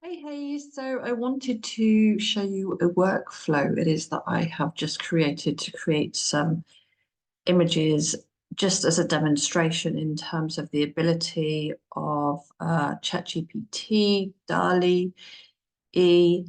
Hey, so I wanted to show you a workflow it is that I have just created to create some images just as a demonstration in terms of the ability of ChatGPT, DALL-E.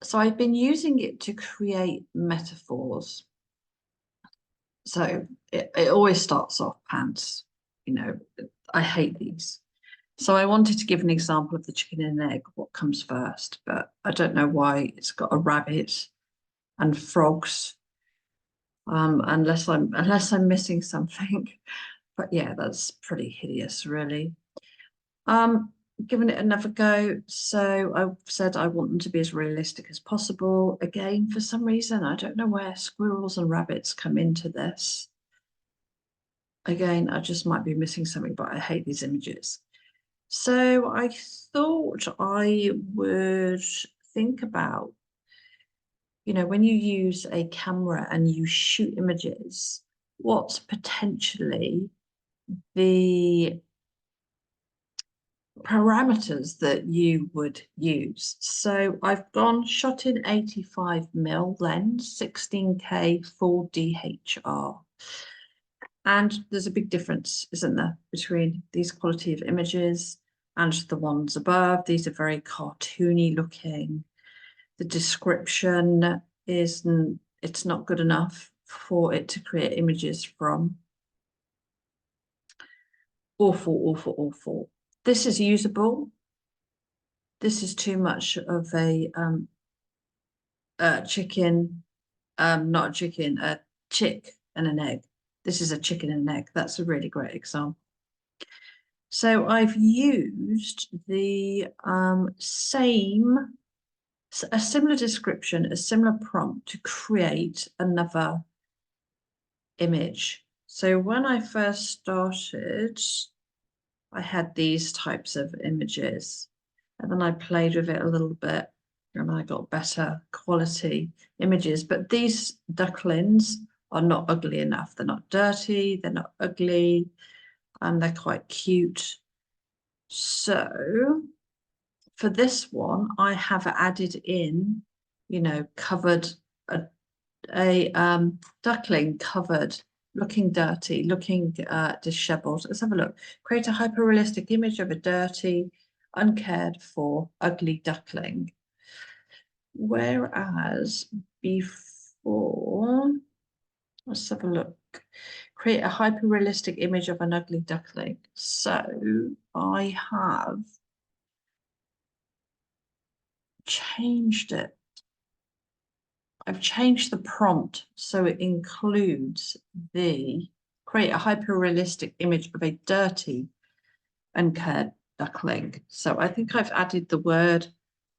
So I've been using it to create metaphors. So it always starts off pants, you know, I hate these. So I wanted to give an example of the chicken and egg, what comes first, but I don't know why it's got a rabbit and frogs, unless I'm missing something. But yeah, that's pretty hideous, really. Um, Giving it another go. So I said I want them to be as realistic as possible. Again, for some reason, I don't know where squirrels and rabbits come into this. Again, I just might be missing something, but I hate these images. So I thought I would think about, when you use a camera and you shoot images, what's potentially the parameters that you would use. So I've shot in 85mm lens, 16K full DHR. And there's a big difference, isn't there, between these quality of images and the ones above. These are very cartoony looking. The description isn't, it's not good enough for it to create images from. Awful, awful, awful. This is usable. This is too much of a chicken, not a chicken, a chick and an egg. This is a chicken and an egg. That's a really great example. So I've used the a similar description, a similar prompt to create another image. So when I first started, I had these types of images, and then I played with it a little bit, and I got better quality images. But these ducklings are not ugly enough. They're not dirty, they're not ugly, and they're quite cute. So for this one, I have added in, covered a duckling covered, looking dirty, looking disheveled. Let's have a look. Create a hyper-realistic image of a dirty, uncared for, ugly duckling. Whereas before, let's have a look. Create a hyper-realistic image of an ugly duckling. So I have changed it. I've changed the prompt so it includes the create a hyper-realistic image of a dirty uncared duckling. So I think I've added the word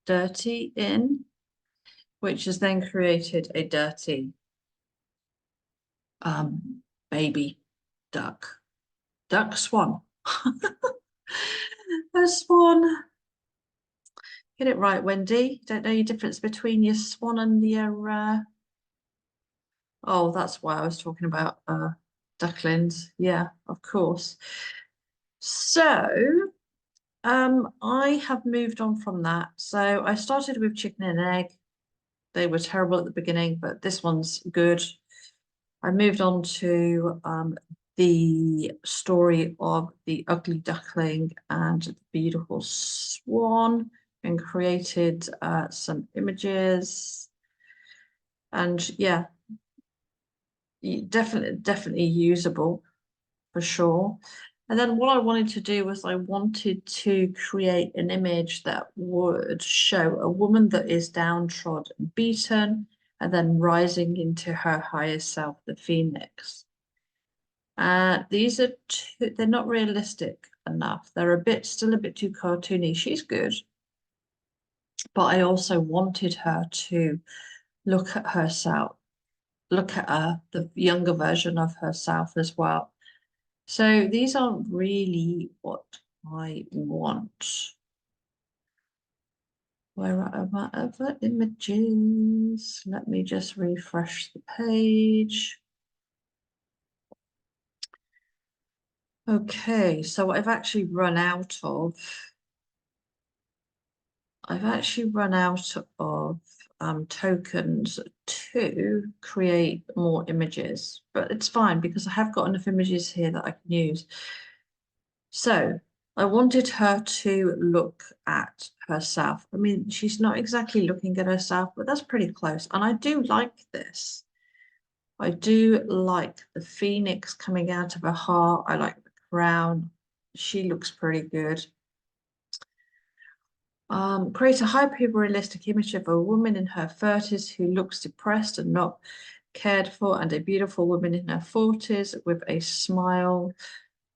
dirty in, which has then created a dirty baby duck. Duck swan. A swan. Get it right, Wendy. Don't know your difference between your swan and your oh, that's why I was talking about ducklings. Yeah, of course. So I have moved on from that. So I started with chicken and egg. They were terrible at the beginning, but this one's good. I moved on to the story of the ugly duckling and the beautiful swan and created some images. And yeah, definitely usable for sure. And then what I wanted to do was I wanted to create an image that would show a woman that is downtrodden and beaten, and then rising into her higher self, the phoenix. These are they're not realistic enough. They're still a bit too cartoony. She's good, but I also wanted her to look at herself, look at the younger version of herself as well. So these aren't really what I want. Where are my other images? Let me just refresh the page. Okay, so I've actually run out of I've actually run out of tokens to create more images, but it's fine because I have got enough images here that I can use. So I wanted her to look at herself. I mean, she's not exactly looking at herself, but that's pretty close. And I do like this. I do like the phoenix coming out of her heart. I like the crown. She looks pretty good. Create a hyper-realistic image of a woman in her 30s who looks depressed and not cared for, and a beautiful woman in her 40s with a smile.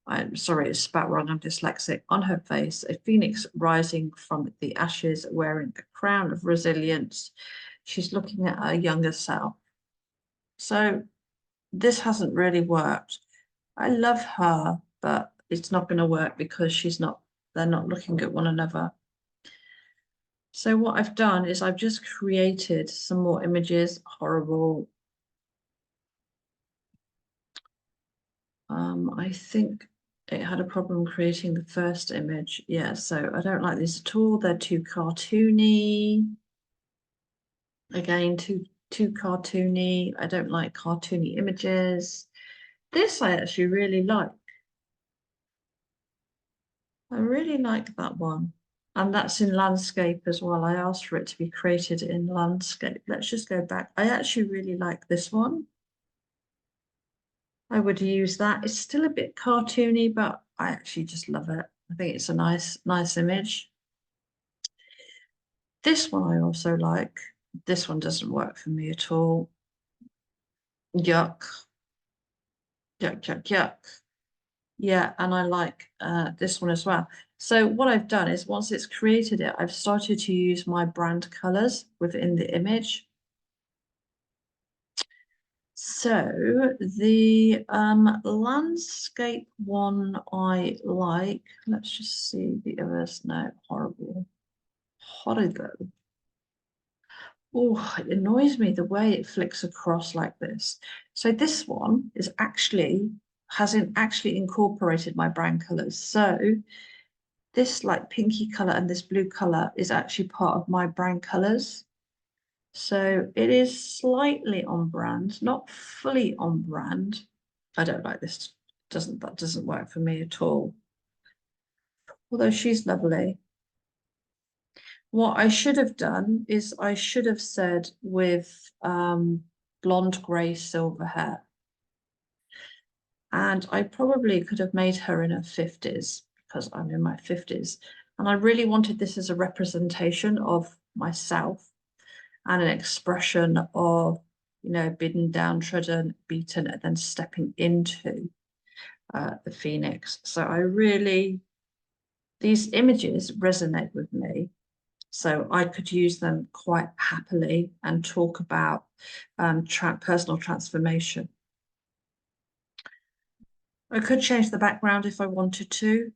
I'm sorry, it's spat wrong, I'm dyslexic. On her face, a phoenix rising from the ashes, wearing a crown of resilience. She's looking at her younger self. So this hasn't really worked. I love her, but it's not going to work because they're not looking at one another. So what I've done is I've just created some more images. Horrible. I think it had a problem creating the first image. Yeah, so I don't like these at all. They're too cartoony. Again, too cartoony. I don't like cartoony images. This I actually really like. I really like that one. And that's in landscape as well. I asked for it to be created in landscape. Let's just go back. I actually really like this one. I would use that. It's still a bit cartoony, but I actually just love it. I think it's a nice image. This one I also like. This one doesn't work for me at all. Yuck. Yuck, yuck, yuck. Yeah, and I like this one as well. So what I've done is once it's created it, I've started to use my brand colors within the image. So the landscape one I like. Let's just see the others. No, horrible. Horrible. Oh, it annoys me the way it flicks across like this. So this one is actually hasn't actually incorporated my brand colors. So this like pinky color and this blue color is actually part of my brand colors. So it is slightly on brand, not fully on brand. I don't like this. That doesn't work for me at all. Although she's lovely. What I should have done is I should have said with blonde, grey, silver hair. And I probably could have made her in her 50s because I'm in my 50s. And I really wanted this as a representation of myself and an expression of, being downtrodden, beaten, and then stepping into the phoenix. So these images resonate with me. So I could use them quite happily and talk about personal transformation. I could change the background if I wanted to,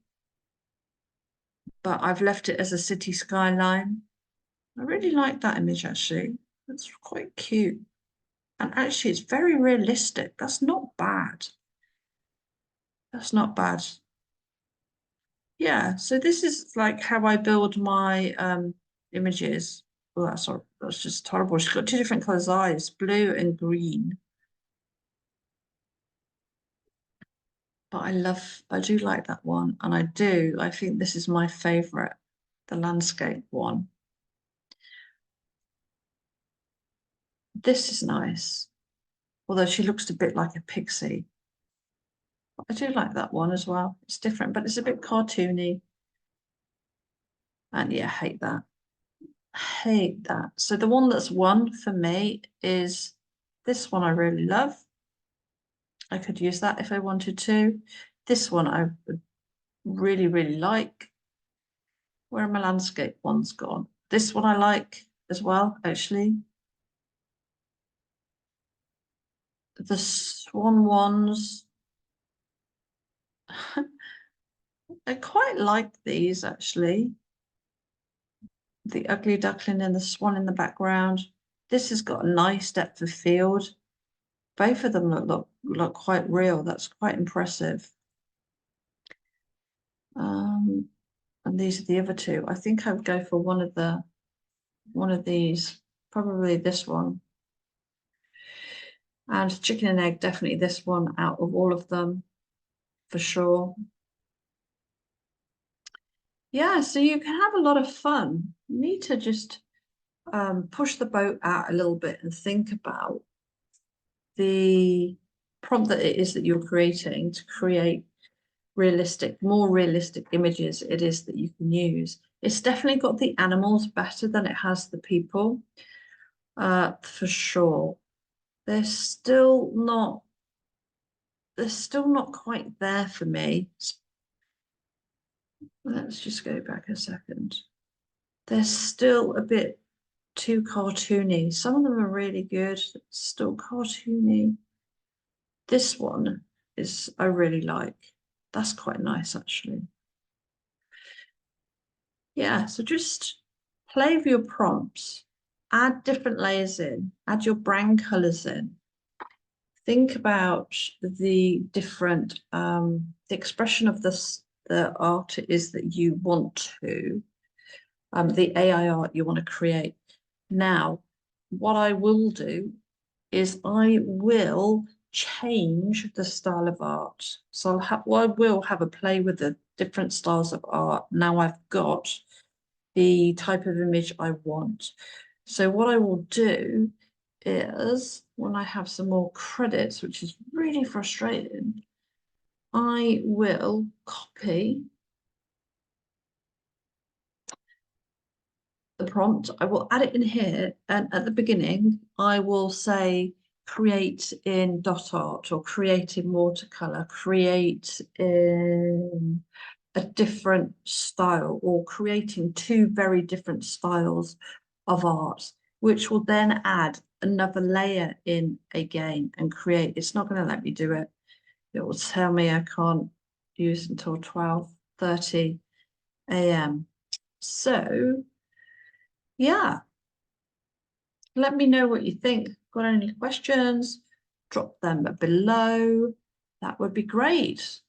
but I've left it as a city skyline. I really like that image actually. It's quite cute. And actually, it's very realistic. That's not bad. That's not bad. Yeah, so this is like how I build my images. Oh, that's just horrible. She's got two different colors eyes, blue and green. But I do like that one. And I think this is my favorite, the landscape one. This is nice, although she looks a bit like a pixie. I do like that one as well. It's different, but it's a bit cartoony. And yeah, hate that. Hate that. So the one that's won for me is this one I really love. I could use that if I wanted to. This one I would really like. Where are my landscape ones gone? This one I like as well, actually. The swan ones. I quite like these actually. The ugly duckling and the swan in the background. This has got a nice depth of field. Both of them look quite real. That's quite impressive. And and these are the other two. I think I would go for one of these, probably this one. And chicken and egg, definitely this one out of all of them, for sure. Yeah, so you can have a lot of fun. You need to just push the boat out a little bit and think about the prompt that it is that you're creating to create more realistic images it is that you can use. It's definitely got the animals better than it has the people, for sure. They're still not quite there for me. Let's just go back a second. They're still a bit too cartoony. Some of them are really good, still cartoony. This one I really like. That's quite nice, actually. Yeah, so just play with your prompts, add different layers in, add your brown colors in. Think about the different, the expression of the art it is that you want to, the AI art you want to create. Now, what I will do is I will change the style of art. So I will have a play with the different styles of art. Now I've got the type of image I want. So what I will do is when I have some more credits, which is really frustrating, I will copy the prompt. I will add it in here. And at the beginning, I will say create in dot art or create in watercolor, create in a different style, or creating two very different styles of art, which will then add another layer in again and create. It's not going to let me do it. It will tell me I can't use until 12:30 a.m. So yeah, let me know what you think. Got any questions? Drop them below. That would be great.